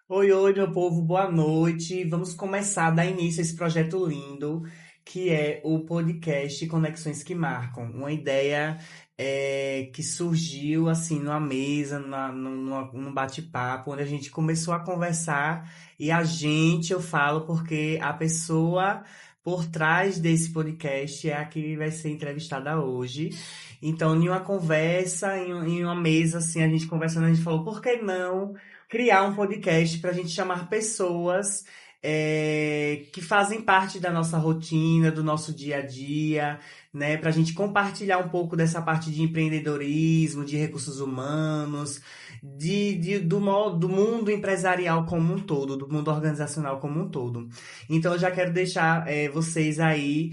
Oi, oi, meu povo, boa noite. Vamos começar a dar início a esse projeto lindo, que é o podcast Conexões que Marcam. Uma ideia que surgiu assim numa mesa, num bate-papo, onde a gente começou a conversar. E a gente, eu falo porque a pessoa por trás desse podcast é a que vai ser entrevistada hoje. Então, em uma conversa, em uma mesa, assim, a gente conversando, a gente falou, por que não criar um podcast para a gente chamar pessoas que fazem parte da nossa rotina, do nosso dia a dia, né? Para a gente compartilhar um pouco dessa parte de empreendedorismo, de recursos humanos, do mundo empresarial como um todo, do mundo organizacional como um todo. Então, eu já quero deixar vocês aí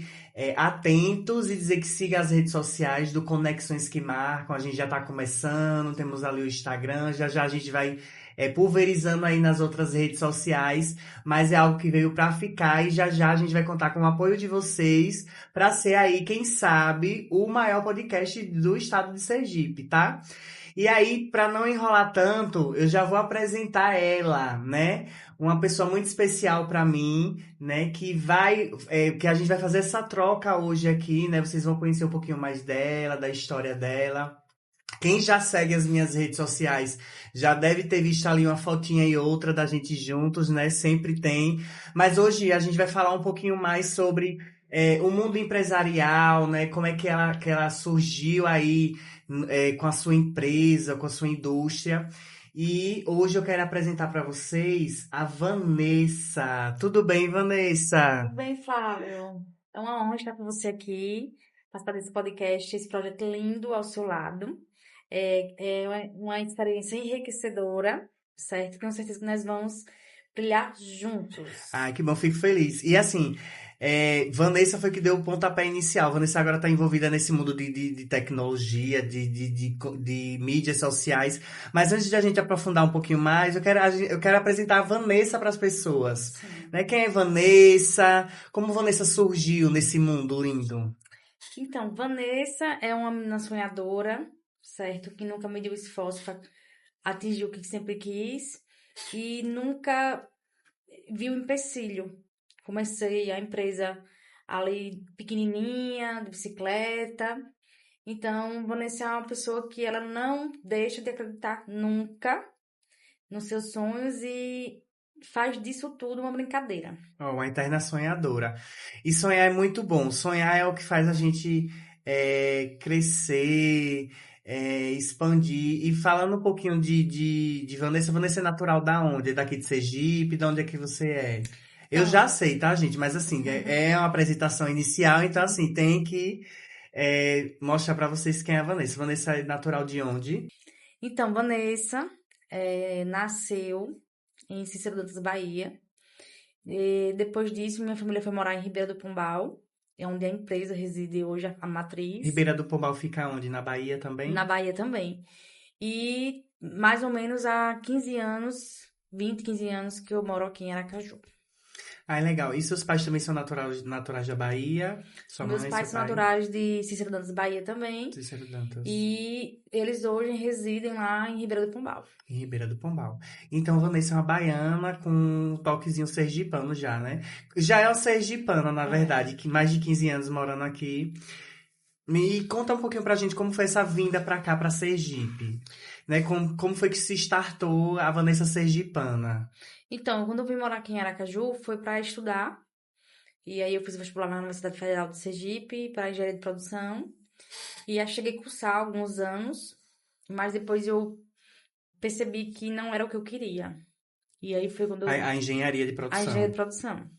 atentos e dizer que siga as redes sociais do Conexões que Marcam. A gente já está começando, temos ali o Instagram, já já a gente vai pulverizando aí nas outras redes sociais, mas é algo que veio para ficar e já já a gente vai contar com o apoio de vocês para ser aí, quem sabe, o maior podcast do estado de Sergipe, tá? E aí, para não enrolar tanto, eu já vou apresentar ela, né? Uma pessoa muito especial para mim, né? Que a gente vai fazer essa troca hoje aqui, né? Vocês vão conhecer um pouquinho mais dela, da história dela. Quem já segue as minhas redes sociais já deve ter visto ali uma fotinha e outra da gente juntos, né? Sempre tem. Mas hoje a gente vai falar um pouquinho mais sobre o mundo empresarial, né? Como é que ela surgiu aí com a sua empresa, com a sua indústria. E hoje eu quero apresentar para vocês a Vanessa. Tudo bem, Vanessa? Tudo bem, Flávio? É uma honra estar com você aqui, participar desse podcast, esse projeto lindo ao seu lado. É uma experiência enriquecedora, certo? Com certeza que nós vamos brilhar juntos. Ai, que bom, fico feliz. E assim, Vanessa foi que deu o pontapé inicial. Vanessa agora está envolvida nesse mundo de tecnologia, de mídias sociais. Mas antes de a gente aprofundar um pouquinho mais, eu quero apresentar a Vanessa para as pessoas. Sim. Né? Quem é Vanessa? Como Vanessa surgiu nesse mundo lindo? Então, Vanessa é uma menina sonhadora, certo? Que nunca mediu esforço para atingir o que sempre quis e nunca viu empecilho. Comecei a empresa ali pequenininha, de bicicleta. Então, Vanessa é uma pessoa que ela não deixa de acreditar nunca nos seus sonhos e faz disso tudo uma brincadeira. Oh, uma eterna sonhadora. E sonhar é muito bom. Sonhar é o que faz a gente crescer, expandir. E falando um pouquinho de Vanessa, Vanessa é natural da onde? É daqui de Sergipe? De onde é que você é? Eu já Então, sei, tá, gente? Mas assim, é uma apresentação inicial, então assim, tem que mostrar pra vocês quem é a Vanessa. Vanessa é natural de onde? Vanessa nasceu em Cícero Dantas, Bahia. E depois disso, minha família foi morar em Ribeira do Pombal, é onde a empresa reside hoje, a matriz, Ribeira do Pombal fica onde? Na Bahia na também? Bahia também. E mais ou menos há 15 anos, 20, 15 anos que eu moro aqui em Aracaju. Ah, é legal. E seus pais também são naturais da Bahia? Sua Meus mãe, seu pais são pai? naturais de Cícero Dantas, Bahia também. Cícero Dantas, E eles hoje residem lá em Ribeira do Pombal. em Ribeira do Pombal. Então, Vanessa é uma baiana com um toquezinho sergipano já, né? Já é uma sergipana, na É. verdade, que mais de 15 anos morando aqui. Me conta um pouquinho pra gente como foi essa vinda pra cá, pra Sergipe. Né? Como foi que se startou a Vanessa sergipana? Então, quando eu vim morar aqui em Aracaju, foi para estudar. E aí eu fiz vestibular na Universidade Federal de Sergipe para engenharia de produção. E aí cheguei a cursar alguns anos, mas depois eu percebi que não era o que eu queria. E aí foi quando eu... A engenharia de A engenharia produção. de produção.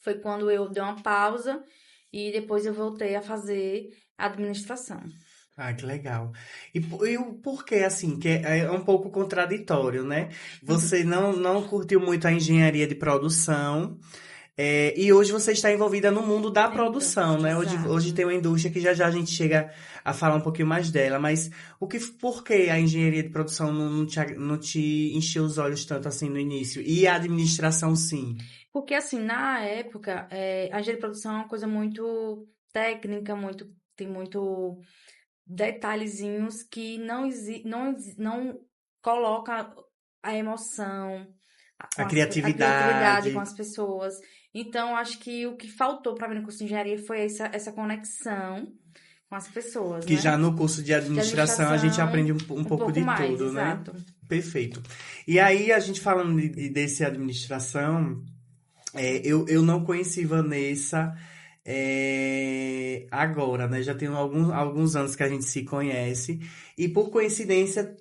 Foi quando eu dei uma pausa e depois eu voltei a fazer administração. Ah, que legal. E o porquê, assim, que é um pouco contraditório, né? Você não curtiu muito a engenharia de produção, e hoje você está envolvida no mundo da Então, produção, né? Hoje tem exato. uma indústria que já já a gente chega a falar um pouquinho mais dela, mas por que a engenharia de produção não te encheu os olhos tanto assim no início? E a administração, sim. Porque, assim, na época, a engenharia de produção é uma coisa muito técnica, tem muito detalhezinhos que não coloca a emoção, A a criatividade com criatividade. as pessoas. Então, acho que o que faltou para mim no curso de engenharia foi essa conexão com as pessoas, Que né? já no curso de De administração a gente administração, aprende um um pouco pouco de mais, tudo, né? exato. Perfeito. E aí, a gente falando desse administração, eu não conheci Vanessa agora, né? Já tem alguns anos que a gente se conhece. E por coincidência,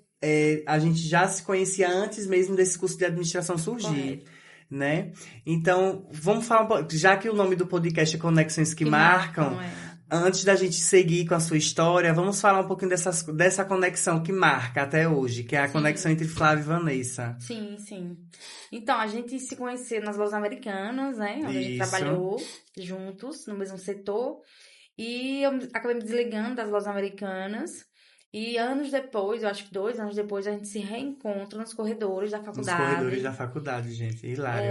a gente já se conhecia antes mesmo desse curso de administração surgir, Correto. né? Então, vamos falar um pouco, já que o nome do podcast é Conexões que Que Marcam, marcam, é. antes da gente seguir com a sua história, vamos falar um pouquinho dessa conexão que marca até hoje, que é a conexão Sim. entre Flávia e Vanessa. Sim, sim. Então, a gente se conheceu nas Lojas Americanas, né? Onde a gente Isso. trabalhou juntos, no mesmo setor. E eu acabei me desligando das Lojas Americanas. E anos depois, eu acho que 2 anos depois, a gente se reencontra nos corredores da Nos corredores faculdade. da faculdade, gente. Hilário.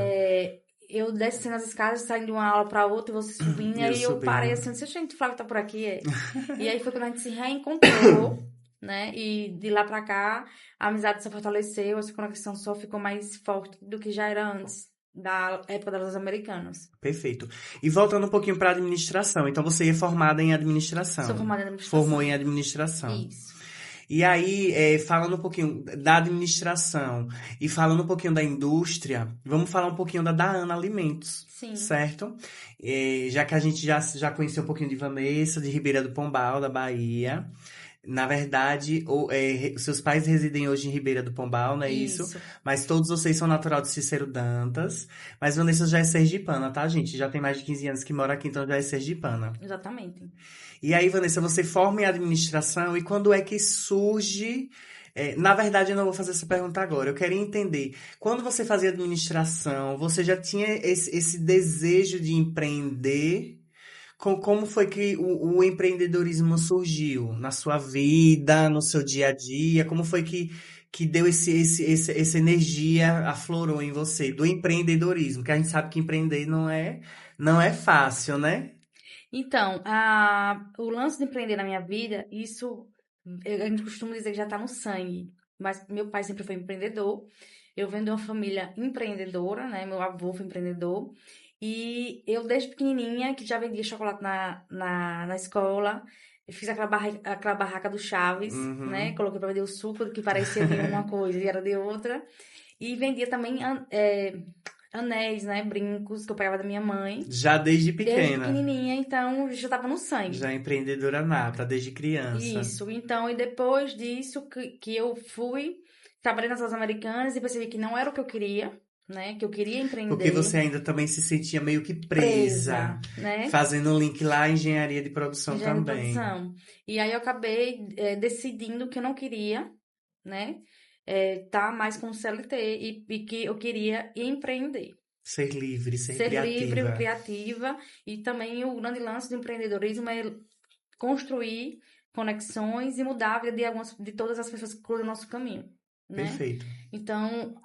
Eu descendo as escadas, saindo de uma aula para outra, e você subindo. E E eu aí eu parei subindo. assim, disse, gente, o Flávio tá por aqui, é. E aí foi quando a gente se reencontrou, né? E de lá pra cá, a amizade só fortaleceu, essa conexão só ficou mais forte do que já era antes da época das americanas. Perfeito. E voltando um pouquinho para administração. Então você é formada em Sou administração. formada em Formou em administração. administração. Isso. E aí, falando um pouquinho da administração e falando um pouquinho da indústria, vamos falar um pouquinho da Daana Alimentos, Sim. certo? Já que a gente já conheceu um pouquinho de Vanessa, de Ribeira do Pombal, da Bahia. Na verdade, seus pais residem hoje em Ribeira do Pombal, não é isso? Isso. Mas todos vocês são natural de Cícero Dantas. Mas Vanessa já é sergipana, tá, gente? Já tem mais de 15 anos que mora aqui, então já é sergipana. Exatamente. E aí, Vanessa, você forma em administração e quando é que surge. Na verdade, eu não vou fazer essa pergunta agora. Eu queria entender. Quando você fazia administração, você já tinha esse desejo de empreender? Como foi que o empreendedorismo surgiu na sua vida, no seu dia a dia? Como foi que deu essa energia, aflorou em você, do empreendedorismo? Que a gente sabe que empreender não é fácil, né? Então, o lance de empreender na minha vida, isso a gente costuma dizer que já está no sangue. Mas meu pai sempre foi empreendedor. Eu venho de uma família empreendedora, né? Meu avô foi empreendedor. E eu, desde pequenininha, que já vendia chocolate na escola, eu fiz aquela barraca do Chaves, né? Uhum. Coloquei para vender o suco, que parecia de uma coisa e era de outra. E vendia também anéis, né? Brincos que eu pegava da minha mãe. Já desde Desde pequena. pequenininha, então já tava no sangue. Já empreendedora nata, desde criança. Isso. Então, e depois disso que eu fui, trabalhei nas lojas americanas e percebi que não era o que eu queria, né? Que eu queria Porque empreender, você ainda também se sentia meio que presa, presa, né? fazendo um link lá em engenharia de produção Engenharia de também. produção. E aí eu acabei decidindo que eu não queria, né? Tá mais com CLT e que eu queria empreender. Ser livre, ser Ser livre, criativa. criativa. E também o grande lance do empreendedorismo é construir conexões e mudar a vida de todas as pessoas que cruzam o nosso caminho, né? Perfeito. Então,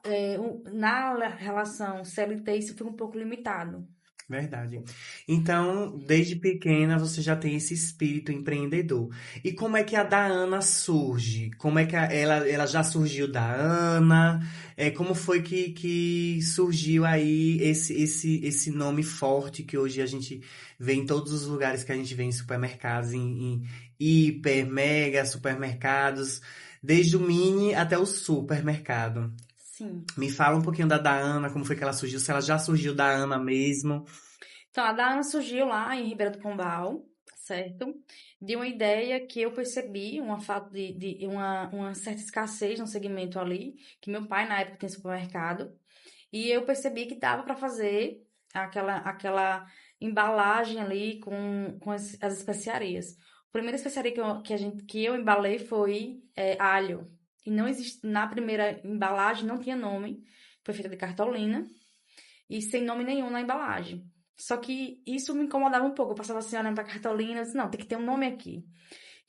na relação CLT, isso foi um pouco limitado. Verdade. Então, desde pequena você já tem esse espírito empreendedor. E como é que a da Ana surge? Como é que ela já surgiu da Ana? Como foi que surgiu aí esse nome forte que hoje a gente vê em todos os lugares que a gente vê em supermercados, em hiper, mega supermercados, desde o mini até o supermercado. Sim. Me fala um pouquinho da Ana, como foi que ela surgiu, se ela já surgiu da Ana mesmo. Então, a Dana surgiu lá em Ribeira do Pombal, certo? De uma ideia que eu percebi, uma falta de uma certa escassez no segmento ali, que meu pai na época tinha supermercado, e eu percebi que dava para fazer aquela embalagem ali com as especiarias. A primeira especiaria que eu embalei foi alho. E não existe, na primeira embalagem não tinha nome, foi feita de cartolina e sem nome nenhum na embalagem. Só que isso me incomodava um pouco. Eu passava assim olhando pra cartolina, eu disse, não, tem que ter um nome aqui.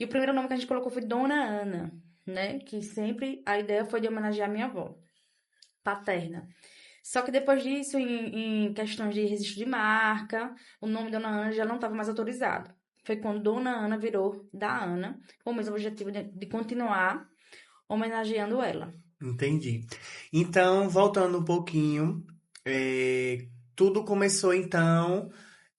E o primeiro nome que a gente colocou foi Dona Ana, né? Que sempre a ideia foi de homenagear a minha avó paterna. Só que depois disso, em questões de registro de marca, o nome Dona Ana já não estava mais autorizado. Foi quando Dona Ana virou da Ana, com o mesmo objetivo de continuar homenageando ela. Entendi. Então, voltando um pouquinho, tudo começou então.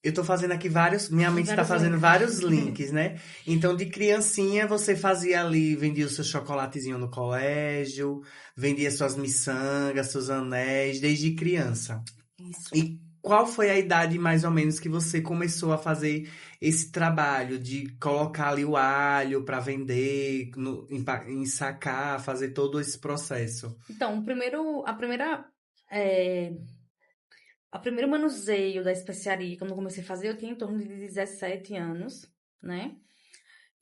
Eu tô fazendo aqui vários. Minha mente está Vários fazendo links. vários links, né? Então, de criancinha, você fazia ali, vendia o seu chocolatezinho no colégio, vendia suas miçangas, seus anéis, desde criança. Isso. E qual foi a idade mais ou menos que você começou a fazer esse trabalho de colocar ali o alho para vender, ensacar, fazer todo esse processo? Então, é, a primeiro manuseio da especiaria, quando eu comecei a fazer, eu tinha em torno de 17 anos, né?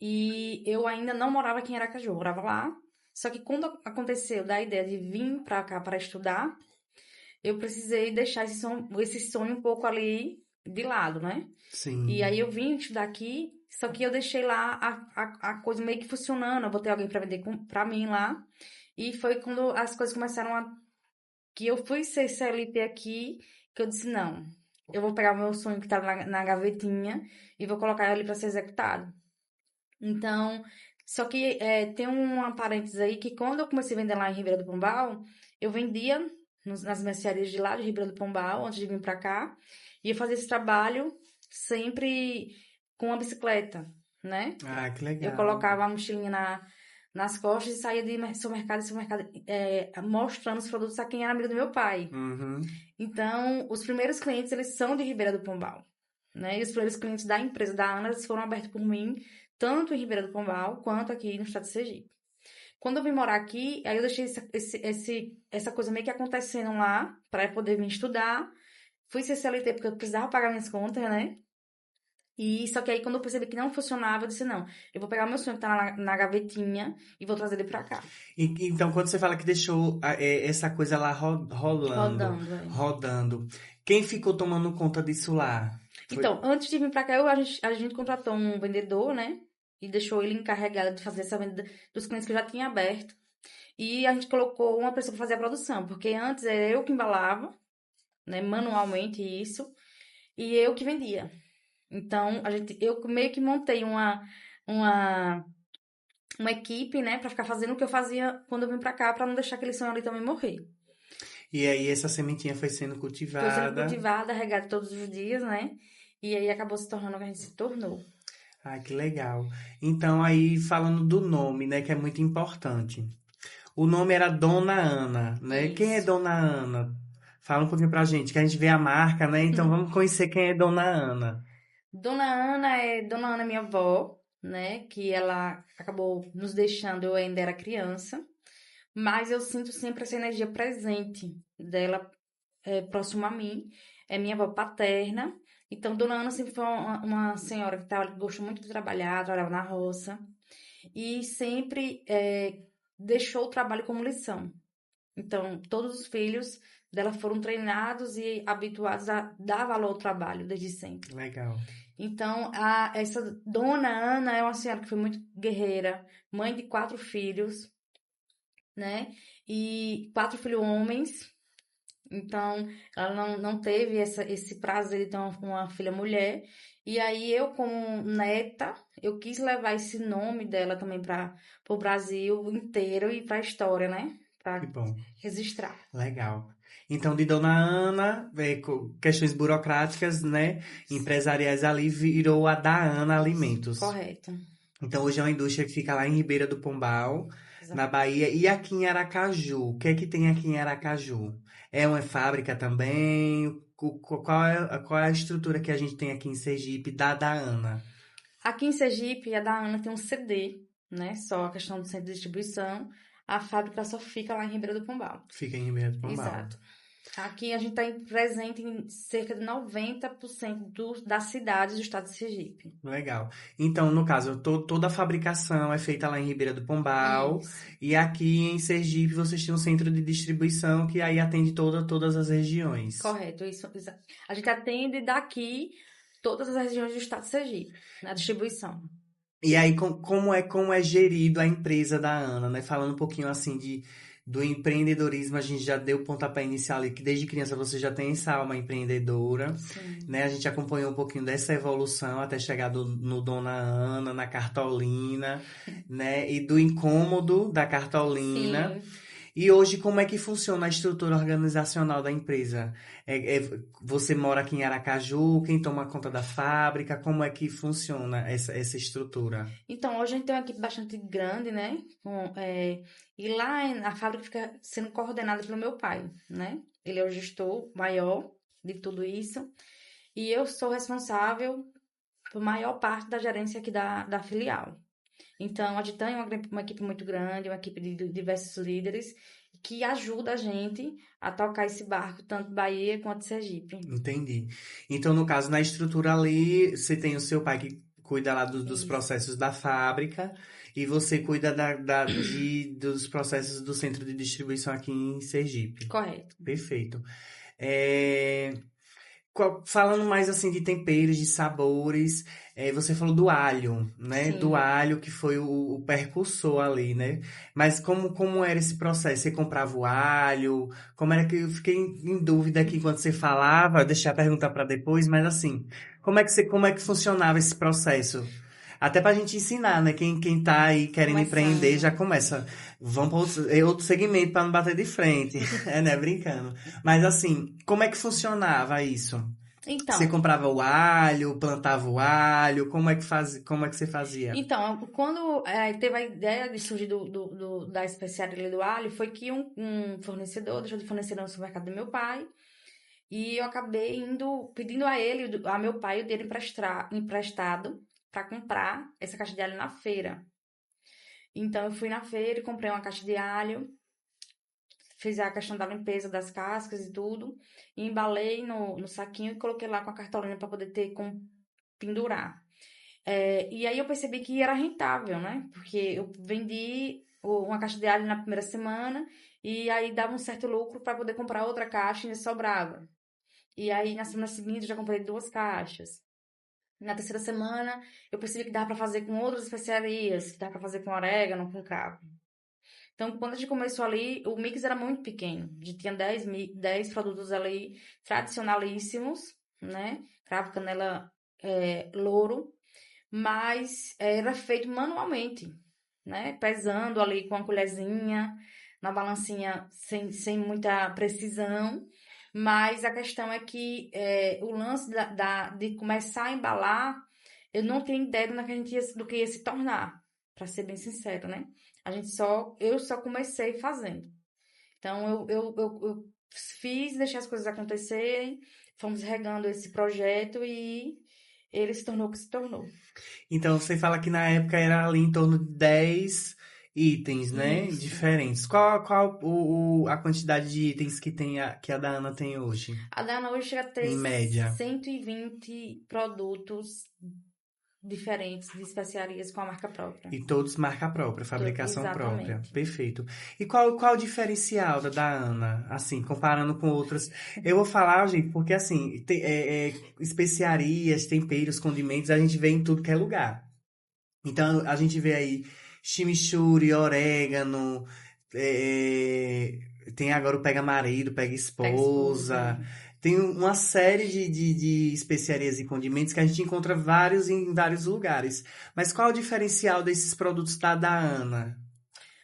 E eu ainda não morava aqui em Aracaju, eu morava lá. Só que quando aconteceu da ideia de vir pra cá para estudar, eu precisei deixar esse sonho um pouco ali de lado, né? E Sim. aí eu vim estudar aqui, só que eu deixei lá a coisa meio que funcionando. Eu botei alguém para vender pra mim lá. E foi quando as coisas começaram a que eu fui ser CLT aqui, que eu disse, não, eu vou pegar o meu sonho que estava na gavetinha e vou colocar ele para ser executado. Então, só que tem uma parênteses aí que quando eu comecei a vender lá em Ribeira do Pombal, eu vendia nas mercearias de lá de Ribeira do Pombal, antes de vir para cá, e eu fazia esse trabalho sempre com a bicicleta, né? Ah, que Eu legal. colocava a mochilinha nas costas e saía de supermercado em supermercado, mostrando os produtos a quem era amigo do meu pai. Uhum. Então, os primeiros clientes, eles são de Ribeira do Pombal, né? E os primeiros clientes da empresa da Ana, eles foram abertos por mim, tanto em Ribeira do Pombal, quanto aqui no estado de Sergipe. Quando eu vim morar aqui, aí eu deixei essa coisa meio que acontecendo lá, para poder vir estudar. Fui ser CLT porque eu precisava pagar minhas contas, né? E só que aí quando eu percebi que não funcionava, eu disse, não, eu vou pegar o meu sonho que tá na gavetinha e vou trazer ele pra cá. Então, quando você fala que deixou essa coisa lá rolando, Rodando, aí. rodando, quem ficou tomando conta disso lá? Foi. Então, antes de vir pra cá, a gente contratou um vendedor, né? E deixou ele encarregado de fazer essa venda dos clientes que eu já tinha aberto. E a gente colocou uma pessoa pra fazer a produção, porque antes era eu que embalava, né, manualmente isso, e eu que vendia. Então, eu meio que montei uma, uma equipe, né, pra ficar fazendo o que eu fazia quando eu vim pra cá, pra não deixar aquele sonho ali também morrer. E aí essa sementinha foi sendo Foi sendo cultivada. cultivada, regada todos os dias, né? E aí acabou se tornando o que a gente se tornou. Ah, que legal. Então, aí falando do nome, né, que é muito importante. O nome era Dona Ana, né? Quem é Isso. Dona Ana? Fala um pouquinho pra gente, que a gente vê a marca, né? Então vamos conhecer quem é Dona Ana. Dona Ana é minha avó, né? Que ela acabou nos deixando, eu ainda era criança. Mas eu sinto sempre essa energia presente dela próximo a mim. É minha avó paterna. Então, Dona Ana sempre foi uma senhora que gostou muito de trabalhar, trabalhava na roça. E sempre deixou o trabalho como lição. Então, todos os filhos dela foram treinados e habituados a dar valor ao trabalho desde sempre. Legal. Então, essa Dona Ana é uma senhora que foi muito guerreira, mãe de 4 filhos, né? E 4 filhos homens. Então, ela não teve esse prazer de ter uma filha mulher. E aí, eu, como neta, eu quis levar esse nome dela também para o Brasil inteiro e para a história, né? Que Para bom. registrar. Legal. Então, de Dona Ana, questões burocráticas, né? Empresariais ali, virou a da Ana Isso, Alimentos. correto. Então, hoje é uma indústria que fica lá em Ribeira do Pombal, na Exato. Bahia. E aqui em Aracaju? O que é que tem aqui em Aracaju? É uma fábrica também? Qual é a estrutura que a gente tem aqui em Sergipe da Ana? Aqui em Sergipe, a da Ana tem um CD, né? Só a questão do centro de distribuição. A fábrica só fica lá em Ribeira do Pombal. Fica em Ribeira do Pombal. Exato. Aqui a gente está presente em cerca de 90% das cidades do estado de Sergipe. Legal. Então, no caso, toda a fabricação é feita lá em Ribeira do Pombal. Isso. E aqui em Sergipe vocês têm um centro de distribuição que aí atende todas as regiões. Correto, isso. Exato. A gente atende daqui todas as regiões do estado de Sergipe, na distribuição. E aí, como é gerido a empresa da Ana, né? Falando um pouquinho assim do empreendedorismo, a gente já deu o pontapé inicial ali, que desde criança você já tem essa alma empreendedora, Sim. né? A gente acompanhou um pouquinho dessa evolução até chegar no Dona Ana, na cartolina, né? E do incômodo da cartolina. Sim. E hoje, como é que funciona a estrutura organizacional da empresa? Você mora aqui em Aracaju, quem toma conta da fábrica? Como é que funciona essa estrutura? Então, hoje a gente tem uma equipe bastante grande, né? E lá a fábrica fica sendo coordenada pelo meu pai, né? Ele é o gestor maior de tudo isso. E eu sou responsável por maior parte da gerência aqui da filial. Então, a gente tem uma equipe muito grande, uma equipe de diversos líderes, que ajuda a gente a tocar esse barco, tanto Bahia quanto Sergipe. Entendi. Então, no caso, na estrutura ali, você tem o seu pai que cuida lá dos Isso, processos da fábrica e você cuida dos processos do centro de distribuição aqui em Sergipe. correto. Perfeito. É, falando mais assim de temperos, de sabores, você falou do alho, né? Do Sim. alho que foi o percussor ali, né? Mas como era esse processo? Você comprava o alho? Como era que eu fiquei em dúvida aqui quando você falava, deixei a pergunta para depois, mas assim, como é que funcionava esse processo? Até pra gente ensinar, né? Quem tá aí querendo empreender já Começando. começa. Vamos para outro segmento para não bater de frente. É, né? Brincando. Mas assim, como é que funcionava isso? Você Então, comprava o alho, plantava o alho, como é que você fazia? quando teve a ideia de surgir da especiaria do alho, foi que um fornecedor deixou de fornecer no supermercado do meu pai, e eu acabei pedindo a ele, a meu pai, o dinheiro emprestado para comprar essa caixa de alho na feira. Então, eu fui na feira e comprei uma caixa de alho, fiz a questão da limpeza das cascas e tudo, e embalei no saquinho e coloquei lá com a cartolina para poder ter como pendurar. E aí eu percebi que era rentável, né? Porque eu vendi uma caixa de alho na primeira semana e aí dava um certo lucro para poder comprar outra caixa e ainda sobrava. E aí na semana seguinte eu já comprei duas caixas. Na terceira semana eu percebi que dava para fazer com outras especiarias, que dava para fazer com orégano, com cravo. Então, quando a gente começou ali, o mix era muito pequeno. A gente tinha 10 produtos ali tradicionalíssimos, né? Cravo, canela, louro, mas era feito manualmente, né? Pesando ali com a colherzinha, na balancinha sem muita precisão. Mas a questão é que o lance de começar a embalar, eu não tenho ideia do que ia se tornar, para ser bem sincero, né? Eu só comecei fazendo. Então, eu fiz, deixei as coisas acontecerem, fomos regando esse projeto e ele se tornou o que se tornou. Então você fala que na época era ali em torno de 10 itens, né? Isso. Diferentes. Qual a quantidade de itens que a da Ana tem hoje, A Dana hoje chega a ter em média? 120 produtos diferentes de especiarias com a marca própria. E todos marca própria, fabricação própria. Exatamente. Perfeito. E qual o diferencial da Ana? Assim, comparando com outras. Eu vou falar, gente, porque assim, especiarias, temperos, condimentos, a gente vê em tudo que é lugar. Então, a gente vê aí chimichurri, orégano, tem agora o pega marido, pega Pega esposa. esposa. Tem uma série de especiarias e condimentos que a gente encontra vários em vários lugares. Mas qual é o diferencial desses produtos da Ana?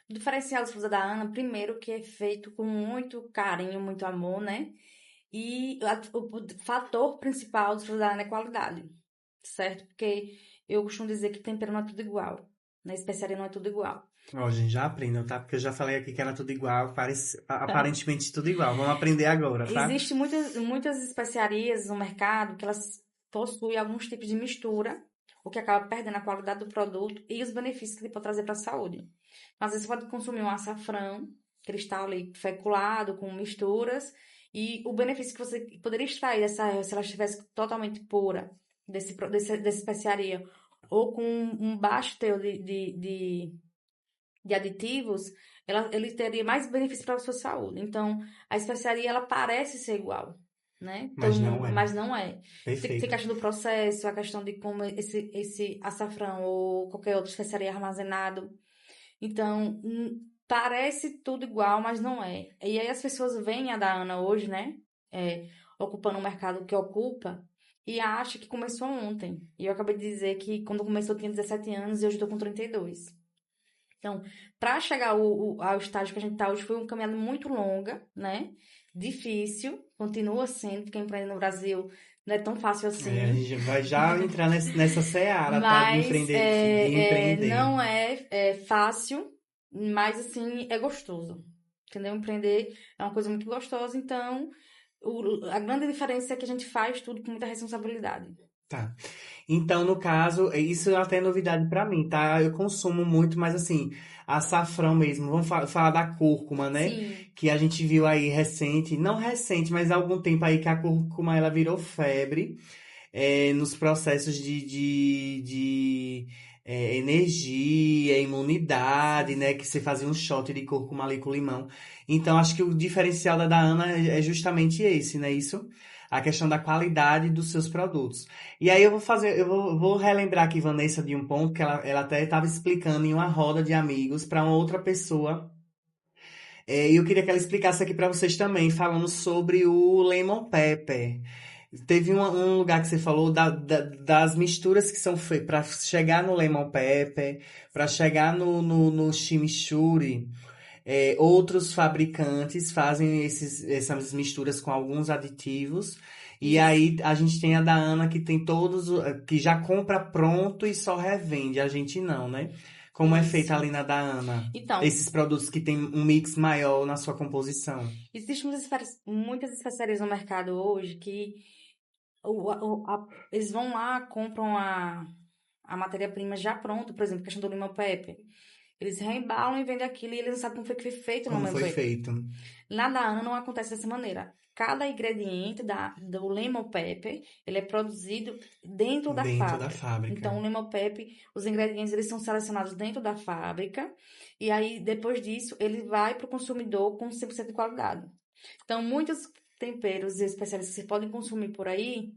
O diferencial dos frutos da Ana, primeiro, que é feito com muito carinho, muito amor, né? E o fator principal dos frutos da Ana é qualidade, certo? Porque eu costumo dizer que tempero não é tudo igual. Na especiaria não é tudo igual. Ó, a gente já aprendeu, tá? Porque eu já falei aqui que era tudo igual, aparentemente tudo igual. Vamos aprender agora, tá? Existem muitas especiarias no mercado que elas possuem alguns tipos de mistura, o que acaba perdendo a qualidade do produto e os benefícios que ele pode trazer para a saúde. Às vezes você pode consumir um açafrão cristal ali feculado com misturas e o benefício que você poderia extrair dessa erva se ela estivesse totalmente pura dessa especiaria ou com um baixo teor de aditivos, ele teria mais benefícios para a sua saúde. Então, a especiaria, ela parece ser igual, né? Todo Mas não mundo, é. mas não é. Tem a Perfeito. questão do processo, a questão de como esse açafrão ou qualquer outra especiaria é armazenado. Então, parece tudo igual, mas não é. E aí as pessoas veem a da Ana hoje, né? Ocupando o mercado que ocupa e acham que começou ontem. E eu acabei de dizer que quando começou eu tinha 17 anos e hoje estou com 32. Então, para chegar ao estágio que a gente está hoje, foi uma caminhada muito longa, né? Difícil, continua sendo, porque empreender no Brasil não é tão fácil É, a assim. gente vai já entrar nessa seara, tá? Mas De empreender. não é fácil, mas assim, é gostoso. Entendeu? Empreender é uma coisa muito gostosa, então a grande diferença é que a gente faz tudo com muita responsabilidade. Tá. Então, no caso, isso até é novidade pra mim, tá? Eu consumo muito, mas assim, açafrão mesmo. Vamos falar da cúrcuma, né? Sim, Que a gente viu aí recente, não recente, mas há algum tempo aí que a cúrcuma ela virou febre nos processos de energia, imunidade, sim. né? Que você fazia um shot de cúrcuma ali com limão. Então, acho que o diferencial da Ana é justamente esse, né? Isso, a questão da qualidade dos seus produtos. E aí eu vou relembrar aqui, Vanessa, de um ponto que ela até estava explicando em uma roda de amigos para uma outra pessoa. E eu queria que ela explicasse aqui para vocês também, falando sobre o lemon pepper. Teve um lugar que você falou das misturas que são feitas para chegar no lemon pepper, para chegar no chimichurri. Outros fabricantes fazem essas misturas com alguns aditivos. E Isso. aí a gente tem a da Ana que tem que já compra pronto e só revende. A gente não, né? Como é feita Isso. ali na da Ana? Então, Esses produtos que tem um mix maior na sua composição. existem muitas especiarias no mercado hoje que eles vão lá, compram a matéria-prima já pronta, por exemplo, questão do limão pepper. Eles reembalam e vendem aquilo e eles não sabem como foi que foi feito no Como limão foi pepper. feito? Lá da Ana não acontece dessa maneira. Cada ingrediente do lemon pepper, ele é produzido dentro da Dentro da fábrica. fábrica. Então, o lemon pepper, os ingredientes, eles são selecionados dentro da fábrica. E aí, depois disso, ele vai para o consumidor com 100% de qualidade. Então, muitos temperos e especiarias que você pode consumir por aí,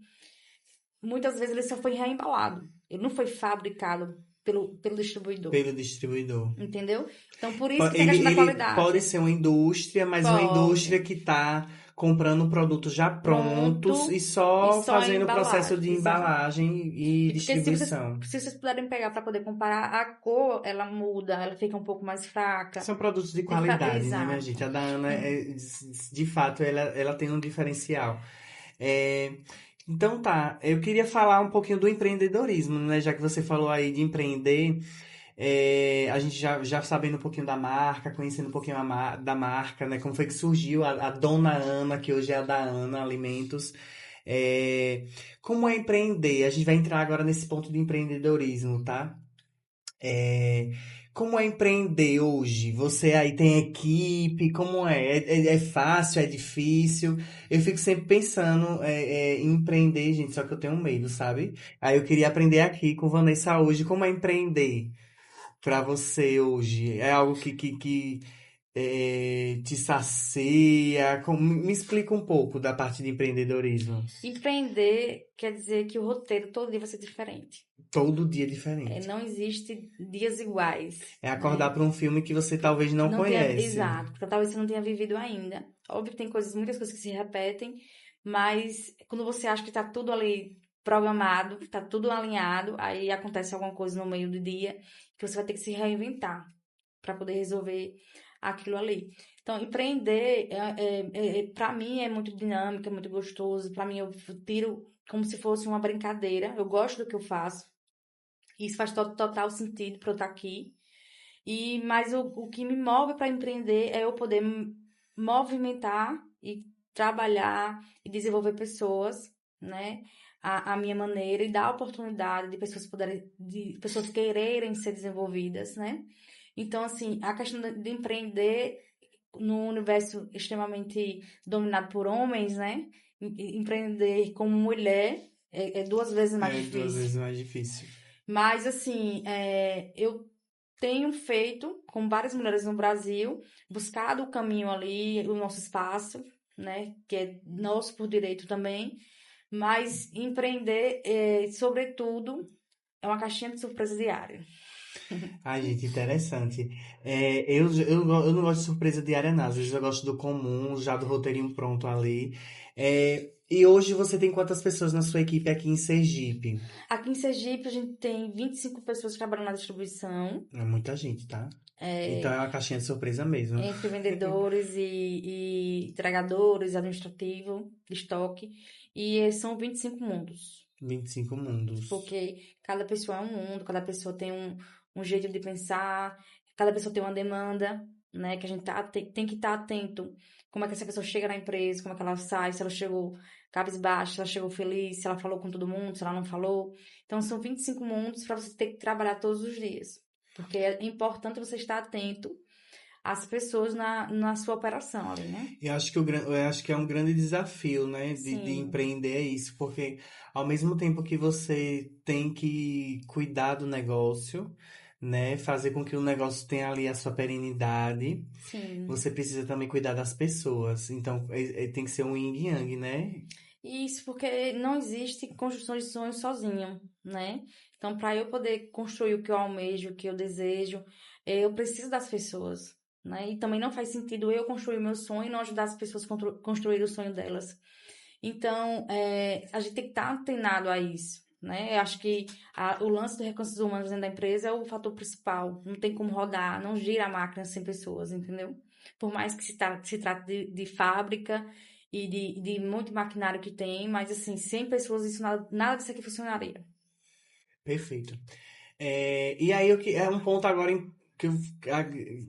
muitas vezes ele só foi reembalado. Ele não foi fabricado pelo distribuidor. Pelo distribuidor. Entendeu? Então, por isso que tem a Ele, questão da ele pode qualidade. ser uma indústria, mas uma indústria Pode. que está comprando produtos já prontos e Pronto e só só fazendo o processo embalar. de Exato. embalagem e E porque distribuição. se vocês puderem pegar para poder comparar, a cor, ela muda, ela fica um pouco mais fraca. São produtos de qualidade, né, minha Exato. gente? A da Ana, de fato, ela tem um diferencial. É, então tá, eu queria falar um pouquinho do empreendedorismo, né? Já que você falou aí de empreender. A gente já sabendo um pouquinho da marca, conhecendo um pouquinho da marca, né? Como foi que surgiu a Dona Ana, que hoje é a da Ana Alimentos. É, como é empreender? A gente vai entrar agora nesse ponto de empreendedorismo, tá? É, como é empreender hoje? Você aí tem equipe? Como é? É fácil? É difícil? Eu fico sempre pensando em empreender, gente, só que eu tenho medo, sabe? Aí eu queria aprender aqui com Vanessa hoje como é empreender pra você hoje? É algo que te sacia? Me explica um pouco da parte de empreendedorismo. Empreender quer dizer que o roteiro todo dia vai ser diferente. Todo dia é diferente. Não existe dias iguais, É acordar né? para um filme que você talvez não Não tenha, conhece. exato, porque talvez você não tenha vivido ainda. Óbvio que tem muitas coisas que se repetem, mas quando você acha que está tudo ali programado, está tudo alinhado, aí acontece alguma coisa no meio do dia que você vai ter que se reinventar para poder resolver aquilo ali. Então, empreender, para mim, é muito dinâmico, é muito gostoso. Para mim, eu tiro como se fosse uma brincadeira. Eu gosto do que eu faço. Isso faz total sentido para eu estar aqui. Mas o que me move para empreender é eu poder movimentar e trabalhar e desenvolver pessoas, né? A minha maneira e dar oportunidade de pessoas quererem ser desenvolvidas, né? Então, assim, a questão de empreender no universo extremamente dominado por homens, né? Empreender como mulher é duas vezes mais É duas difícil. vezes mais difícil. Mas, assim, eu tenho feito, com várias mulheres no Brasil, buscado o caminho ali, o nosso espaço, né? Que é nosso por direito também. Mas empreender, sobretudo, é uma caixinha de surpresa diária. Ai, gente, interessante. Eu não gosto de surpresa diária, não. Às vezes eu gosto do comum, já do roteirinho pronto ali. E hoje você tem quantas pessoas na sua equipe aqui em Sergipe? Aqui em Sergipe, a gente tem 25 pessoas trabalhando na distribuição, É muita gente, tá? Então é, é uma caixinha de surpresa mesmo. entre vendedores e entregadores, administrativo, estoque, e são 25 mundos. 25 mundos. Porque cada pessoa é um mundo, cada pessoa tem um jeito de pensar, cada pessoa tem uma demanda, né? Que a gente tem que estar atento. Como é que essa pessoa chega na empresa, como é que ela sai, se ela chegou cabisbaixa, se ela chegou feliz, se ela falou com todo mundo, se ela não falou. Então, são 25 mundos para você ter que trabalhar todos os dias. Porque é importante você estar atento às pessoas na sua operação ali, né? Eu acho que é um grande desafio, né, de Sim, empreender é isso, porque ao mesmo tempo que você tem que cuidar do negócio, né, fazer com que o negócio tenha ali a sua perenidade, sim. você precisa também cuidar das pessoas. Então, tem que ser um yin e yang, né? Isso porque não existe construção de sonhos sozinho, né? Então, para eu poder construir o que eu almejo, o que eu desejo, eu preciso das pessoas, né? E também não faz sentido eu construir o meu sonho e não ajudar as pessoas a construir o sonho delas. Então, a gente tem que estar antenado a isso, né? Eu acho que o lance dos recursos humanos dentro da empresa é o fator principal. Não tem como rodar, não gira a máquina sem pessoas, entendeu? Por mais que se trate de fábrica e de muito maquinário que tem, mas assim, sem pessoas, isso nada disso aqui funcionaria. Perfeito. E aí, é um ponto agora que a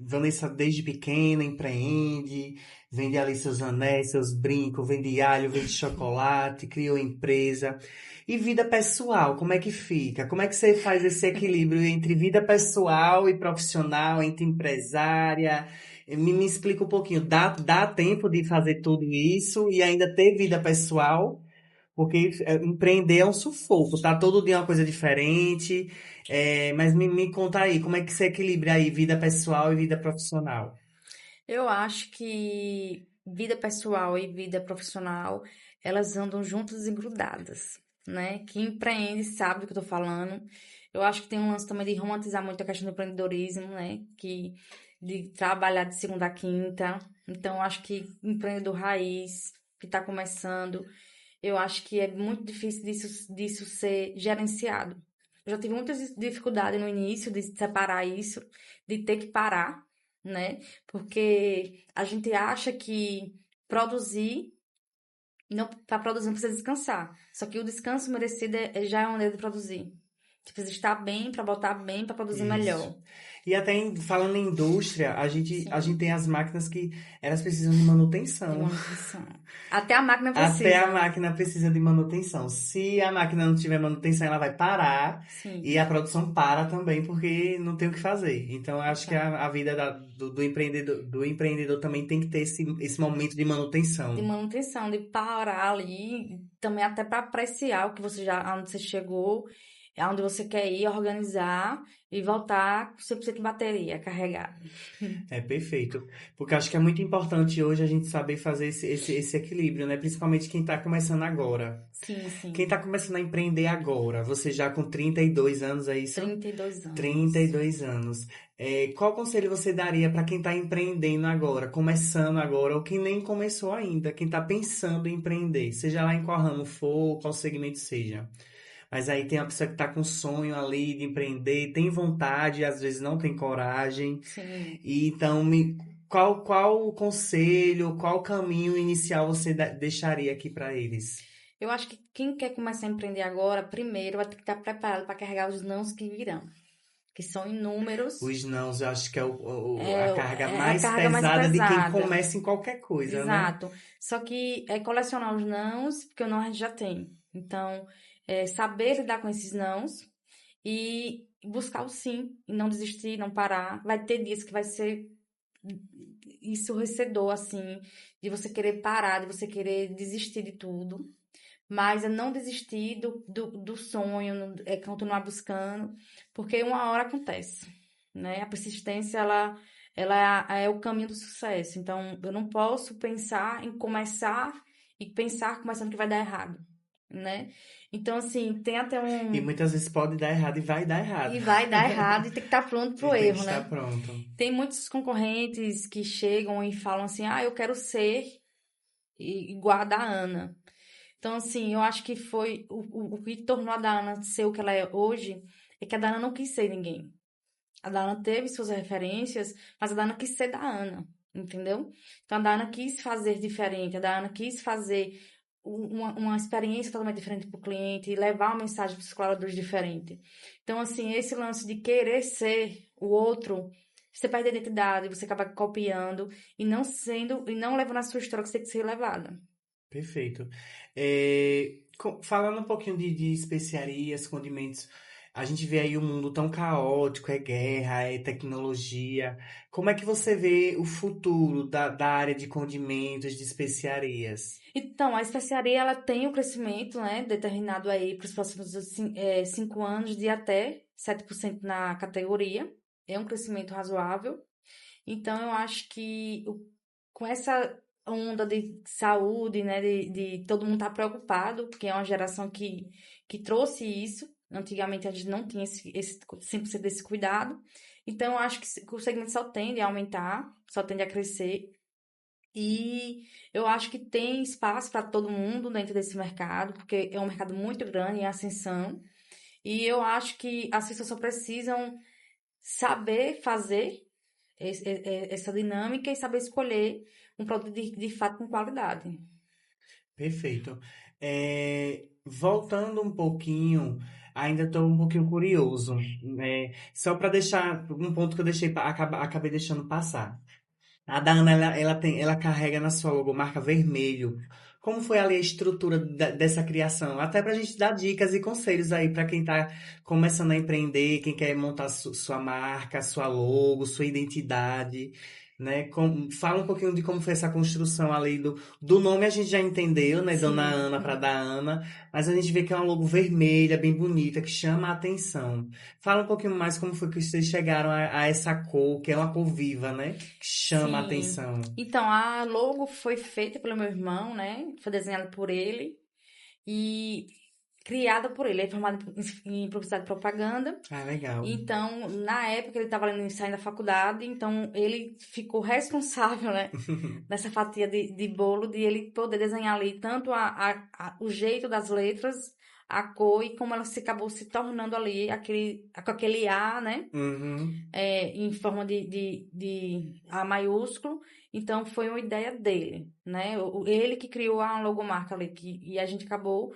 Vanessa, desde pequena, empreende, vende ali seus anéis, seus brincos, vende alho, vende chocolate, criou empresa. E vida pessoal, como é que fica? Como é que você faz esse equilíbrio entre vida pessoal e profissional, entre empresária? Me explica um pouquinho. Dá tempo de fazer tudo isso e ainda ter vida pessoal? Porque empreender é um sufoco, tá? Todo dia é uma coisa diferente. Mas me conta aí, como é que você equilibra aí vida pessoal e vida profissional? Eu acho que vida pessoal e vida profissional, elas andam juntas e grudadas, né? Quem empreende sabe do que eu tô falando. Eu acho que tem um lance também de romantizar muito a questão do empreendedorismo, né? De trabalhar de segunda a quinta. Então, eu acho que empreendedor raiz, que tá começando, eu acho que é muito difícil disso ser gerenciado. Eu já tive muitas dificuldades no início de separar isso, de ter que parar, né? Porque a gente acha que produzir, não, para produzir não precisa descansar. Só que o descanso merecido já é uma maneira de produzir. Você precisa estar bem para botar bem para produzir Isso. melhor. E até falando em indústria, a gente Sim, tem as máquinas que elas precisam de de manutenção. manutenção. Até a máquina Até a precisa. máquina precisa de manutenção. Se a máquina não tiver manutenção, ela vai parar e Sim, a produção para também porque não tem o que fazer. Então, eu acho que exato. a vida do empreendedor também tem que ter esse momento de De manutenção. manutenção, de parar ali, também até para apreciar o que você já, aonde você chegou, aonde você quer ir, organizar e voltar com 100% de bateria carregada. É perfeito. Porque eu acho que é muito importante hoje a gente saber fazer esse equilíbrio, né? Principalmente quem está começando agora. Sim, Quem sim. está começando a empreender agora, você já com 32 anos, é isso? 32 trinta e anos. dois anos. Qual conselho você daria para quem está empreendendo agora, começando agora, ou quem nem começou ainda, quem está pensando em empreender, seja lá em qual ramo for, qual segmento seja? Mas aí tem a pessoa que está com sonho ali de empreender, tem vontade, às vezes não tem coragem. Sim. E então, qual o conselho, qual caminho inicial você deixaria aqui para eles? Eu acho que quem quer começar a empreender agora, primeiro vai ter que estar preparado para carregar os nãos que virão, que são inúmeros. Os nãos, eu acho que é É, a carga é a mais carga mais pesada de quem pesada. começa em qualquer coisa, né? Exato. Só que é colecionar os nãos, porque o não a gente já tem. Então, saber lidar com esses nãos e buscar o sim, e não desistir, não parar. Vai ter dias que vai ser ensurdecedor, assim, de você querer parar, de você querer desistir de tudo. Mas é não desistir do sonho, é continuar buscando, porque uma hora acontece, né? A persistência, ela é o caminho do sucesso. Então, eu não posso pensar em começar e pensar começando que vai dar errado, né? Então, assim, tem até E um... muitas vezes pode dar errado e vai dar errado. E vai dar errado e tem que estar pronto E pro tem que erro, estar né? pronto. Tem muitos concorrentes que chegam e falam assim, ah, eu quero ser igual a da Ana. Então, assim, eu acho que foi o que tornou a Dana ser o que ela é hoje, é que a Dana não quis ser ninguém. A Dana teve suas referências, mas a Dana quis ser da Ana, entendeu? Então a Dana quis fazer diferente, a Dana quis fazer uma experiência totalmente diferente para o cliente e levar uma mensagem para os colaboradores diferente. Então, assim, esse lance de querer ser o outro, você perde a identidade, você acaba copiando e não levando a sua história que você tem que ser levada. Perfeito. Falando um pouquinho de especiarias, condimentos, a gente vê aí um mundo tão caótico, é guerra, é tecnologia. Como é que você vê o futuro da área de condimentos, de especiarias? Então, a especiaria, ela tem um crescimento, né, determinado aí para os próximos 5 anos de até 7% na categoria. É um crescimento razoável. Então, eu acho que com essa onda de saúde, né, de todo mundo estar preocupado, porque é uma geração que trouxe isso. Antigamente a gente não tinha esse 100% desse cuidado. Então, eu acho que o segmento só tende a aumentar, só tende a crescer. E eu acho que tem espaço para todo mundo dentro desse mercado, porque é um mercado muito grande em ascensão. E eu acho que as pessoas só precisam saber fazer essa dinâmica e saber escolher um produto de fato com qualidade. Perfeito. Voltando um pouquinho, ainda estou um pouquinho curioso, né? Só para deixar um ponto que eu acabei deixando passar. A Dana, ela carrega na sua logomarca vermelho. Como foi ali a estrutura dessa criação? Até pra gente dar dicas e conselhos aí pra quem tá começando a empreender, quem quer montar sua marca, sua logo, sua identidade, né? Fala um pouquinho de como foi essa construção ali do nome a gente já entendeu, né? Dona Sim. Ana pra dar Ana, mas a gente vê que é uma logo vermelha, bem bonita, que chama a atenção. Fala um pouquinho mais como foi que vocês chegaram a essa cor, que é uma cor viva, né? Que chama a Sim. atenção. Então, a logo foi feita pelo meu irmão, né? Foi desenhada por ele e criada por ele. Ele é formado em publicidade e propaganda. Ah, legal. Então, na época, ele estava saindo da faculdade, então ele ficou responsável, né? Nessa fatia de bolo, de ele poder desenhar ali tanto o jeito das letras, a cor e como ela se acabou se tornando ali, com aquele A, né? Uhum. Em forma de A maiúsculo. Então, foi uma ideia dele, né? Ele que criou a logomarca ali, e a gente acabou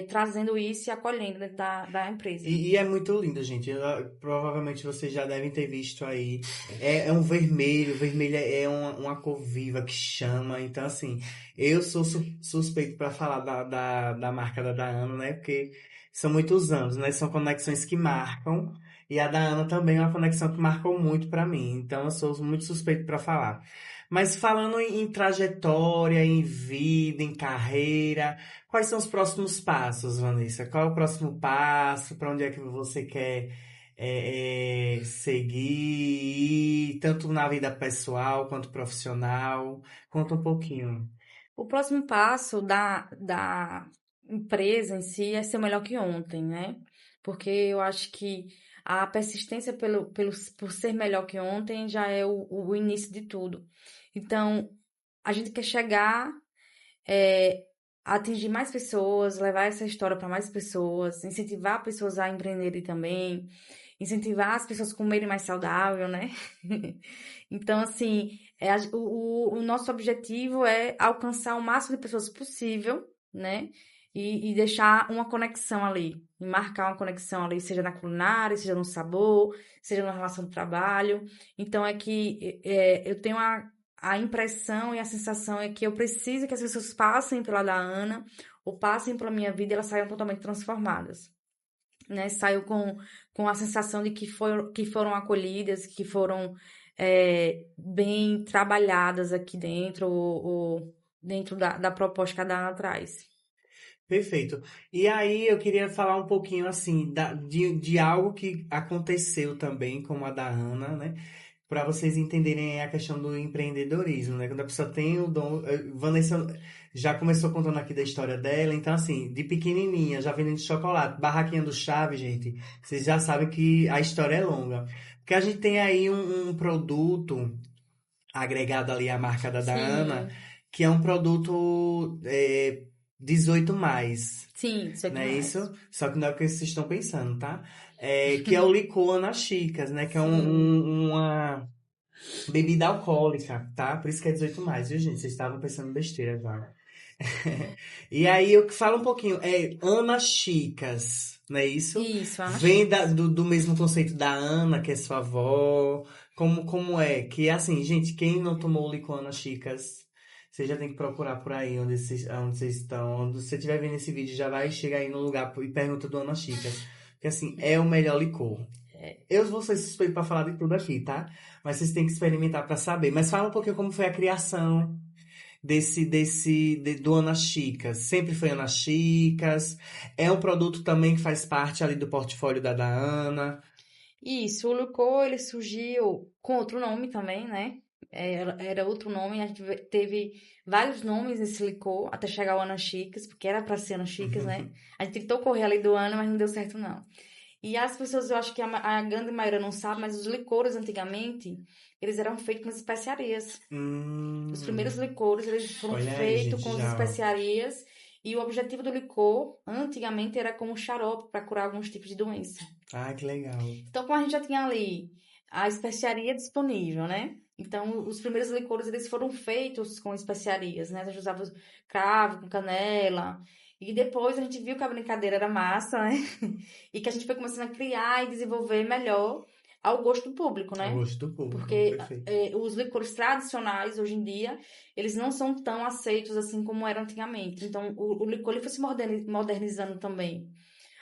trazendo isso e acolhendo dentro da empresa. E é muito lindo, gente. Provavelmente vocês já devem ter visto aí. É um vermelho, vermelho é uma cor viva que chama. Então, assim, eu sou suspeito para falar da marca da Dana, né? Porque são muitos anos, né? São conexões que marcam. E a da Ana também é uma conexão que marcou muito para mim. Então, eu sou muito suspeito para falar. Mas falando em trajetória, em vida, em carreira. Quais são os próximos passos, Vanessa? Qual é o próximo passo? Para onde é que você quer seguir, tanto na vida pessoal quanto profissional? Conta um pouquinho. O próximo passo da empresa em si é ser melhor que ontem, né? Porque eu acho que a persistência por ser melhor que ontem já é o início de tudo. Então, a gente quer chegar, é, a atingir mais pessoas, levar essa história para mais pessoas, incentivar pessoas a empreenderem também, incentivar as pessoas a comerem mais saudável, né? Então, assim, o nosso objetivo é alcançar o máximo de pessoas possível, né? E deixar uma conexão ali, e marcar uma conexão ali, seja na culinária, seja no sabor, seja na relação do trabalho. Então, é que eu tenho a impressão e a sensação é que eu preciso que as pessoas passem pela da Ana, ou passem pela minha vida e elas saiam totalmente transformadas, né? Saiu com a sensação de que foram acolhidas, que foram bem trabalhadas aqui dentro, ou dentro da proposta que a Dana traz. Perfeito. E aí eu queria falar um pouquinho assim de algo que aconteceu também com a da Ana, né? Para vocês entenderem a questão do empreendedorismo, né? Quando a pessoa tem o dom. Vanessa já começou contando aqui da história dela, então, assim, de pequenininha, já vendendo chocolate, barraquinha do Chave, gente, vocês já sabem que a história é longa. Porque a gente tem aí um produto agregado ali à marca da Ana, Sim, que é um produto. 18 mais, Sim, 18 não é mais. isso? Só que não é o que vocês estão pensando, tá? Que é o licor Ana Chicas, né? Que é Sim. uma bebida alcoólica, tá? Por isso que é 18 mais, viu, gente? Vocês estavam pensando besteira já. E aí eu que falo um pouquinho, Ana Chicas, não é isso? Isso, Ana Vem Chicas. do mesmo conceito da Ana, que é sua avó. Como é? Que assim, gente, quem não tomou licor Ana Chicas, você já tem que procurar por aí onde vocês estão. Onde você estiver vendo esse vídeo, já vai chegar aí no lugar e pergunta do Ana Chicas. Porque assim, é o melhor licor. Eu vou ser suspeito pra falar de tudo aqui, tá? Mas vocês têm que experimentar pra saber. Mas fala um pouquinho como foi a criação do Ana Chicas. Sempre foi Ana Chicas. É um produto também que faz parte ali do portfólio da Ana. Isso, o licor, ele surgiu com outro nome também, né? Era outro nome, a gente teve vários nomes nesse licor, até chegar ao Ana Chicas, porque era para ser Ana Chicas, né? A gente tentou correr ali do Ana, mas não deu certo, não. E as pessoas, eu acho que a grande maioria não sabe, mas os licores, antigamente, eles eram feitos com as especiarias. Os primeiros Hum, licores, eles foram olha aí, feitos gente, com as já. especiarias, e o objetivo do licor, antigamente, era como xarope para curar alguns tipos de doença. Ah, que legal. Então, como a gente já tinha ali a especiaria disponível, né? Então, os primeiros licores, eles foram feitos com especiarias, né? A gente usava cravo com canela. E depois a gente viu que a brincadeira era massa, né? E que a gente foi começando a criar e desenvolver melhor ao gosto do público, Ao né? gosto do público, Porque perfeito. os licores tradicionais, hoje em dia, eles não são tão aceitos assim como eram antigamente. Então, o licor ele foi se modernizando também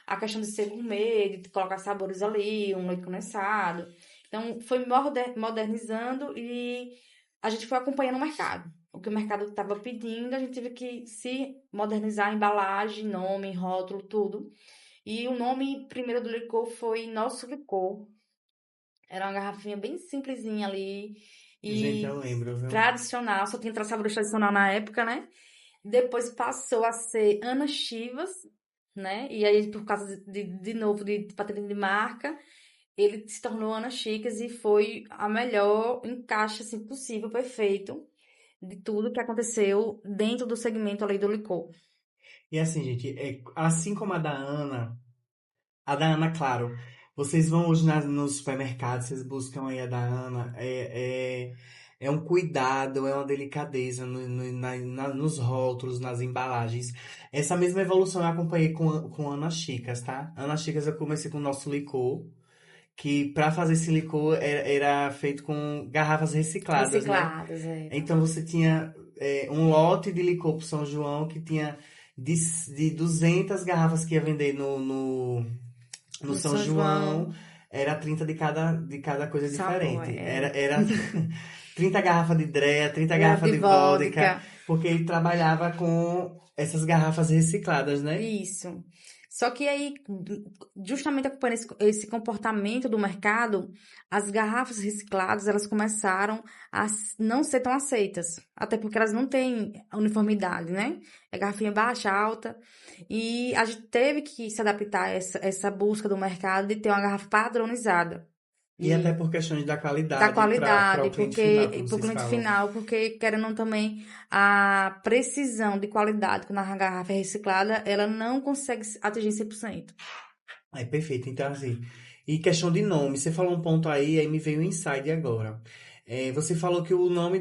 a questão de ser gourmet, de colocar sabores ali, um leite condensado. Então, foi modernizando e a gente foi acompanhando o mercado. O que o mercado estava pedindo, a gente teve que se modernizar a embalagem, nome, rótulo, tudo. E o nome primeiro do licor foi Nosso Licor. Era uma garrafinha bem simplesinha ali Gente, eu e lembro, viu? tradicional, só tinha sabores tradicional na época, né? Depois passou a ser Ana Chivas, né? E aí, por causa de novo, de patente de marca, ele se tornou Ana Chicas e foi a melhor encaixe assim, possível, perfeito, de tudo que aconteceu dentro do segmento ali do licor. E assim, gente, assim como a da Ana, claro. Vocês vão hoje nos supermercados, vocês buscam aí a da Ana. É um cuidado, é uma delicadeza nos rótulos, nas embalagens. Essa mesma evolução eu acompanhei com Ana Chicas, tá? Ana Chicas eu comecei com o nosso licor, que para fazer esse licor era feito com garrafas recicladas, né? Recicladas, era. Então você tinha um lote de licor pro São João que tinha de 200 garrafas que ia vender no No São São João, João, era 30 de cada coisa sabor, diferente. Era, era. era 30 garrafas de Drea, 30 Era garrafas de de vodka, vodka. porque ele trabalhava com essas garrafas recicladas, né? Isso. Só que aí, justamente acompanhando esse comportamento do mercado, as garrafas recicladas, elas começaram a não ser tão aceitas. Até porque elas não têm uniformidade, né? É garrafinha baixa, alta. E a gente teve que se adaptar a essa busca do mercado de ter uma garrafa padronizada. E até E por questões da da qualidade para qualidade, o cliente final, porque como para o vocês cliente falam. final, porque querendo ou não também a precisão de qualidade quando a garrafa é reciclada, ela não consegue atingir 100%. Aí, perfeito. Então, assim, e questão de nome, você falou um ponto aí me veio um insight agora. Você falou que o nome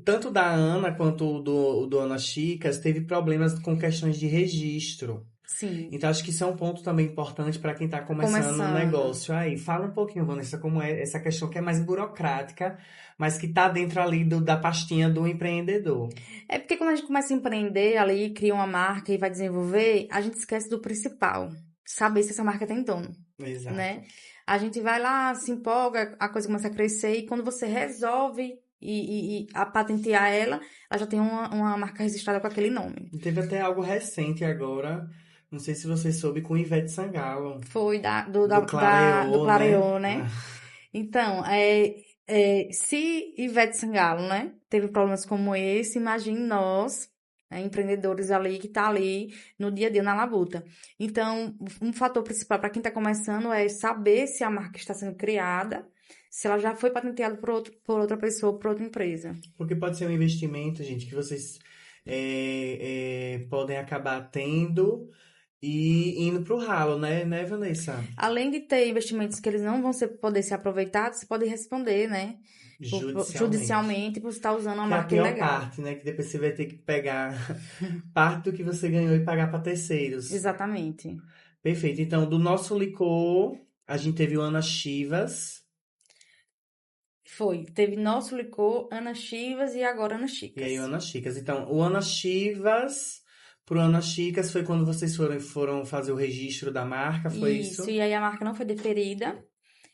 tanto da Ana quanto o do Ana Chicas teve problemas com questões de registro. Sim, Então, acho que isso é um ponto também importante para quem está começando um começando. negócio. Aí, fala um pouquinho, Vanessa, como é essa questão que é mais burocrática, mas que está dentro ali da pastinha do empreendedor. É porque quando a gente começa a empreender ali, cria uma marca e vai desenvolver, a gente esquece do principal, saber se essa marca tem dono, Exato. né? A gente vai lá, se empolga, a coisa começa a crescer e quando você resolve e a patentear ela, ela já tem uma marca registrada com aquele nome. E teve até algo recente agora, não sei se você soube, com Ivete Sangalo, Foi do do Clareô, né? Clareô, né? Então, se Ivete Sangalo, né, teve problemas como esse, imagine nós, né, empreendedores ali, que tá ali no dia a dia na labuta. Então, um fator principal para quem está começando é saber se a marca está sendo criada, se ela já foi patenteada por outra pessoa, por outra empresa. Porque pode ser um investimento, gente, que vocês podem acabar tendo e indo pro ralo, né, Vanessa? Além de ter investimentos que eles não vão poder ser aproveitados, você pode responder, né? Judicialmente. Judicialmente por estar usando uma Que é a marca pior ilegal. parte, né? Que depois você vai ter que pegar parte do que você ganhou e pagar para terceiros. Exatamente. Perfeito. Então, do nosso licor, a gente teve o Ana Chivas. Foi. Teve nosso licor, Ana Chivas e agora Ana E aí o Chicas. Ana Chicas. Então, o Ana Chivas pro Ana Chicas foi quando vocês foram fazer o registro da marca, foi Isso. isso? E aí a marca não foi deferida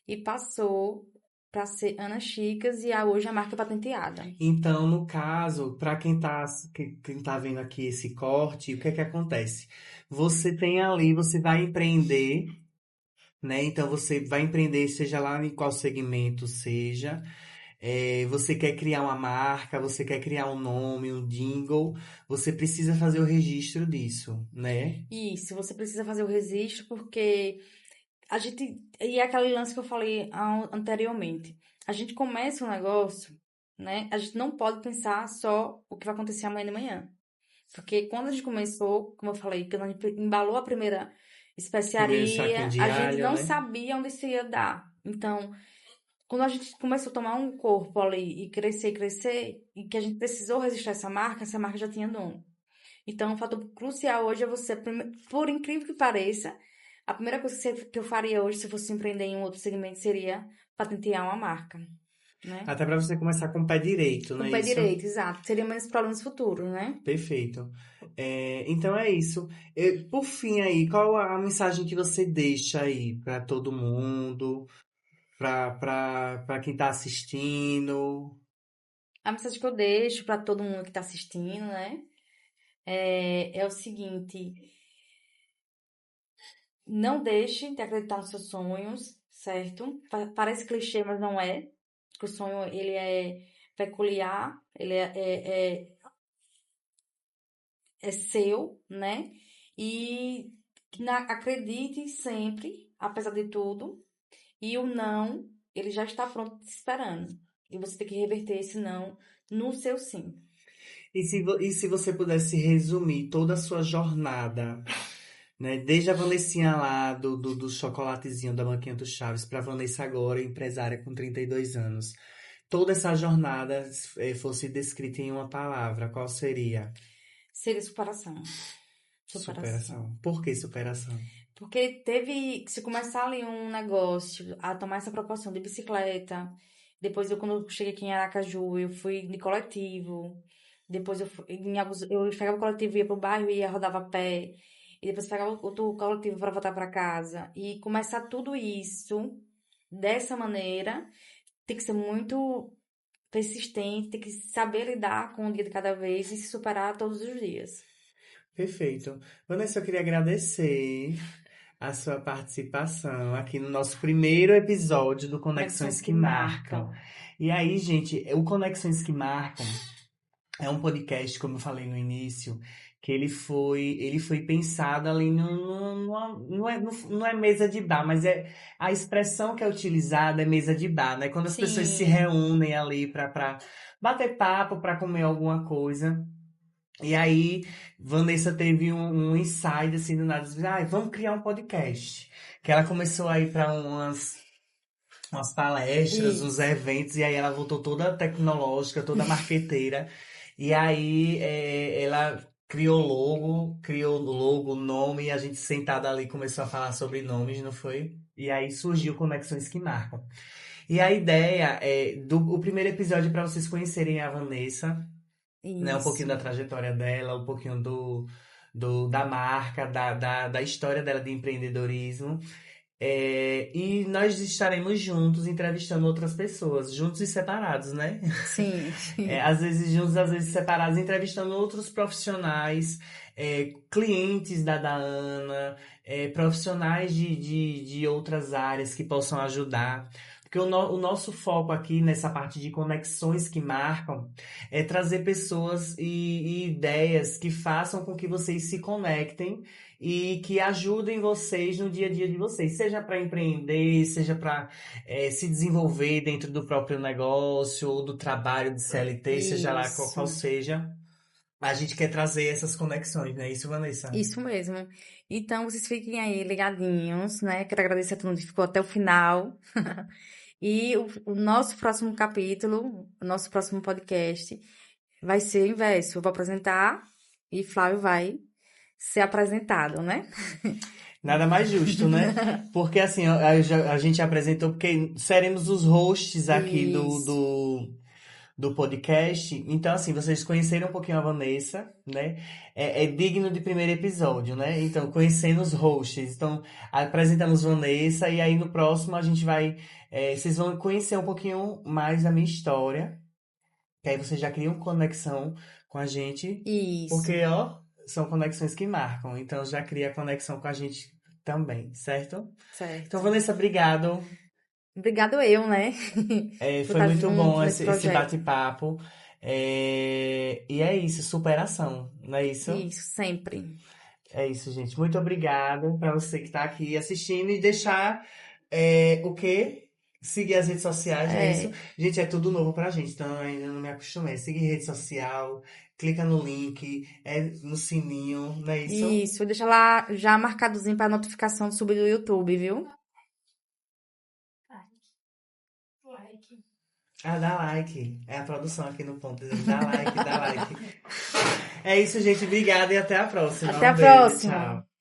e passou para ser Ana Chicas e hoje a marca é patenteada. Então, no caso, para quem tá vendo aqui esse corte, o que é que acontece? Você tem ali, você vai empreender, né? Então, você vai empreender, seja lá em qual segmento seja. Você quer criar uma marca, você quer criar um nome, um jingle, você precisa fazer o registro disso, né? Isso, você precisa fazer o registro porque a gente. E é aquele lance que eu falei anteriormente. A gente começa um negócio, né? A gente não pode pensar só o que vai acontecer amanhã de manhã. Porque quando a gente começou, como eu falei, quando a gente embalou a primeira Primeiro saquinho especiaria, de a gente alho, não né? sabia onde isso ia dar. Então, quando a gente começou a tomar um corpo ali e crescer, e que a gente precisou registrar essa marca já tinha dono. Então, um fator crucial hoje é você, por incrível que pareça, a primeira coisa que eu faria hoje, se eu fosse empreender em um outro segmento, seria patentear uma marca, né? Até para você começar com o pé direito, Com não o é pé isso? direito, exato. Seria menos problemas futuros, né? Perfeito. Então é isso. Por fim aí, qual a mensagem que você deixa aí para todo mundo, para quem tá assistindo? A mensagem que eu deixo para todo mundo que está assistindo, né? É o seguinte: não deixe de acreditar nos seus sonhos, certo? Parece clichê, mas não é. Porque o sonho, ele é peculiar, ele é seu, né? E acredite sempre, apesar de tudo. E o não, ele já está pronto te esperando. E você tem que reverter esse não no seu sim. E se você pudesse resumir toda a sua jornada, né? Desde a Vanessinha lá, do chocolatezinho da banquinha do Chaves, pra Vanessa agora, empresária com 32 anos. Toda essa jornada fosse descrita em uma palavra, qual seria? Seria superação. Superação. Superação. Por que superação? Porque se começar ali um negócio, a tomar essa proporção de bicicleta, depois quando eu cheguei aqui em Aracaju, eu fui de coletivo, depois eu pegava o coletivo, ia pro bairro, ia, rodava a pé, e depois pegava outro coletivo para voltar para casa, e começar tudo isso dessa maneira, tem que ser muito persistente, tem que saber lidar com o dia de cada vez e se superar todos os dias. Perfeito. Vanessa, eu queria agradecer a sua participação aqui no nosso primeiro episódio do Conexões Conexões que que Marcam. marcam. E aí, gente, o Conexões que Marcam é um podcast, como eu falei no início, que ele foi pensado ali não é mesa de bar, mas a expressão que é utilizada é mesa de bar, né? Quando as pessoas se Sim, reúnem ali para bater papo, para comer alguma coisa. E aí, Vanessa teve um insight assim do nada, disse, vamos criar um podcast. Que ela começou a ir para umas palestras, uns isso. eventos, e aí ela voltou toda tecnológica, toda marqueteira. E aí ela criou o logo, o nome, e a gente sentada ali começou a falar sobre nomes, não foi? E aí surgiu Conexões que Marcam. E a ideia o primeiro episódio para vocês conhecerem a Vanessa, né? Um pouquinho Isso. da trajetória dela, um pouquinho da marca, da história dela de empreendedorismo. E nós estaremos juntos entrevistando outras pessoas, juntos e separados, né? Sim. Às vezes juntos, às vezes separados, entrevistando outros profissionais, clientes da Ana, profissionais de outras áreas que possam ajudar. Porque o nosso foco aqui nessa parte de conexões que marcam é trazer pessoas e ideias que façam com que vocês se conectem e que ajudem vocês no dia a dia de vocês, seja para empreender, seja para se desenvolver dentro do próprio negócio ou do trabalho de CLT, seja lá qual Isso. seja. A gente quer trazer essas conexões, né? Isso, Vanessa? Isso mesmo. Então, vocês fiquem aí ligadinhos, né? Quero agradecer a todo mundo que ficou até o final. E o nosso próximo capítulo, o nosso próximo podcast vai ser o inverso. Eu vou apresentar e Flávio vai ser apresentado, né? Nada mais justo, né? Porque assim, a gente apresentou, porque seremos os hosts aqui Isso. do podcast. Então, assim, vocês conheceram um pouquinho a Vanessa, né? É digno de primeiro episódio, né? Então, conhecendo os hosts. Então, apresentamos Vanessa e aí no próximo a gente vai. Vocês vão conhecer um pouquinho mais da minha história. Que aí vocês já criam conexão com a gente. Isso. Porque, ó, são conexões que marcam. Então, já cria conexão com a gente também, certo? Então, Certo. Vanessa, obrigado. Obrigado eu, né? Por Foi estar muito bom junto nesse esse projeto. bate-papo. E é isso, superação, não é isso? Isso, sempre. É isso, gente. Muito obrigado para você que está aqui assistindo e deixar o quê? Seguir as redes sociais, não é isso? É, Gente, é tudo novo pra gente, então eu ainda não me acostumei. Seguir rede social, clica no link, no sininho, não é isso? isso. Vou deixar lá já marcadozinho para notificação de subir do YouTube, viu? Ah, dá like. É a produção aqui no ponto, dizendo dá like, dá like. É isso, gente. Obrigado e até a próxima. Até a Um beijo, próxima. tchau.